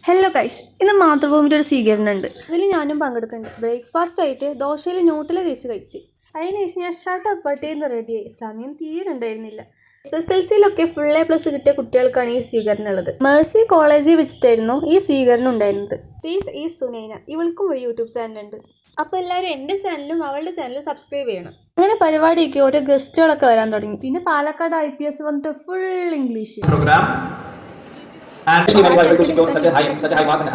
Hello guys, ഇന്ന് മാതൃഭൂമിയുടെ ഒരു സ്വീകരണം ഉണ്ട്. അതിൽ ഞാനും പങ്കെടുക്കുന്നുണ്ട്. ബ്രേക്ക്ഫാസ്റ്റ് ആയിട്ട് ദോശയിൽ ന്യൂട്ടില തേച്ച് കഴിച്ച്. അതിനുശേഷം ഞാൻ ഷർട്ട് അപ്പട്ടേന്ന് റെഡിയായി. സമയം തീരെ ഉണ്ടായിരുന്നില്ല. SSLC ഫുൾ A+ കിട്ടിയ കുട്ടികൾക്കാണ് ഈ സ്വീകരണം ഉള്ളത്. മേഴ്സി കോളേജിൽ വെച്ചിട്ടായിരുന്നു ഈ സ്വീകരണം ഉണ്ടായിരുന്നത്. These is Sunaina. ഇവൾക്കും ഒരു യൂട്യൂബ് ചാനലുണ്ട്. അപ്പോൾ എല്ലാവരും എൻ്റെ ചാനലും അവളുടെ ചാനലും സബ്സ്ക്രൈബ് ചെയ്യണം. അങ്ങനെ പരിപാടിക്ക് ഓരോ ഗസ്റ്റുകളൊക്കെ വരാൻ തുടങ്ങി. പിന്നെ പാലക്കാട് IPS വന്നിട്ട് ഫുൾ ഇംഗ്ലീഷ്.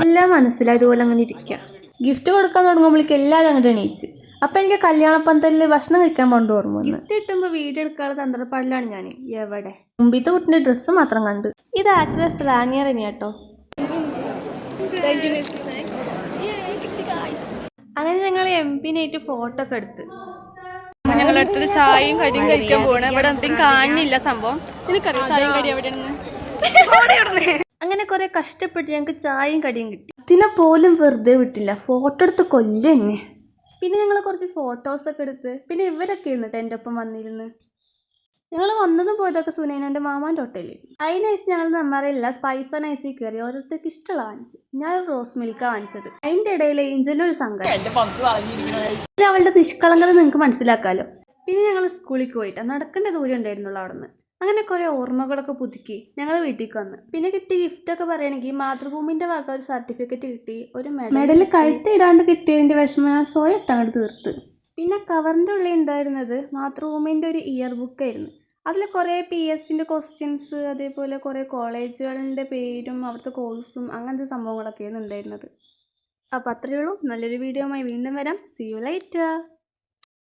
എല്ലാം മനസ്സിലായതുപോലെ അങ്ങനെ ഇരിക്കുക. ഗിഫ്റ്റ് കൊടുക്കാൻ തുടങ്ങുമ്പോഴേക്ക് എല്ലാവരും അങ്ങോട്ട് എണീച്ച്. അപ്പം എനിക്ക് കല്യാണപ്പന്തലിൽ ഭക്ഷണം കഴിക്കാൻ പോകേണ്ട ഓർമ്മ. ഗിഫ്റ്റ് കിട്ടുമ്പോൾ വീഡിയോ എടുക്കാനുള്ള തന്ത്രപ്പാടിലാണ് ഞാൻ. എവിടെ മുമ്പിത്തെ കുട്ടിൻ്റെ ഡ്രസ്സ് മാത്രം കണ്ട്. ഇത് ആക്ട്രസ് റാനിയർ തന്നെയാട്ടോ. അങ്ങനെ ഞങ്ങൾ MP-നായിട്ട് ഫോട്ടോ ഒക്കെ എടുത്ത് ഞങ്ങളടുത്തത് ചായയും കടിയും കഴിക്കാൻ പോകണം. ഇവിടെ എന്തെങ്കിലും കാണില്ല സംഭവം. എനിക്കറിയാം ചായയും കടി എവിടെയാണെന്ന്. അങ്ങനെ കുറെ കഷ്ടപ്പെട്ട് ഞങ്ങൾക്ക് ചായയും കടിയും കിട്ടി. ഇതിനെ പോലും വെറുതെ വിട്ടില്ല, ഫോട്ടോ എടുത്ത് കൊല്ലന്നെ. പിന്നെ ഞങ്ങൾ കുറച്ച് ഫോട്ടോസൊക്കെ എടുത്ത് പിന്നെ ഇവരൊക്കെ ഇരുന്നിട്ട് എൻ്റെ ഒപ്പം വന്നിരുന്ന്. ഞങ്ങൾ വന്നതും പോയതൊക്കെ സുനൈനൻ്റെ മാമാൻ്റെ ഹോട്ടലിൽ. അതിനനുസരിച്ച് ഞങ്ങൾ നമ്മറില്ല സ്പൈസ് ആൻഡ് ഐസിൽ കയറി ഓരോരുത്തർക്ക് ഇഷ്ടമുള്ള വാങ്ങിച്ചു. ഞാൻ റോസ് മിൽക്കാണ് വാങ്ങിച്ചത്. അതിൻ്റെ ഇടയിൽ ഏഞ്ചലിനൊരു സങ്കടം. അവളുടെ നിഷ്കളങ്കത നിങ്ങൾക്ക് മനസ്സിലാക്കാമല്ലോ. പിന്നെ ഞങ്ങൾ സ്കൂളിൽ പോയിട്ട് നടക്കേണ്ട ദൂരം ഉണ്ടായിരുന്നുള്ളൂ അവിടെ നിന്ന്. അങ്ങനെ കുറേ ഓർമ്മകളൊക്കെ പുതുക്കി ഞങ്ങൾ വീട്ടിലേക്ക് വന്ന്. പിന്നെ കിട്ടിയ ഗിഫ്റ്റൊക്കെ പറയുകയാണെങ്കിൽ മാതൃഭൂമിൻ്റെ വക ഒരു സർട്ടിഫിക്കറ്റ് കിട്ടി, ഒരു മെഡൽ കഴുത്തിടാണ്ട് കിട്ടിയതിൻ്റെ വിഷമം ഞാൻ സ്വയം ഇട്ടങ്ങോട്ട് തീർത്ത്. പിന്നെ കവറിൻ്റെ ഉള്ളിൽ ഉണ്ടായിരുന്നത് മാതൃഭൂമിൻ്റെ ഒരു ഇയർ ബുക്കായിരുന്നു. അതിൽ കുറേ PSCൻ്റെ ക്വസ്റ്റ്യൻസ്, അതേപോലെ കുറേ കോളേജുകളുടെ പേരും അവിടുത്തെ കോഴ്സും അങ്ങനത്തെ സംഭവങ്ങളൊക്കെയാണ് ഉണ്ടായിരുന്നത്. അപ്പോൾ അത്രയേ ഉള്ളൂ. നല്ലൊരു വീഡിയോയുമായി വീണ്ടും വരാം. See you later.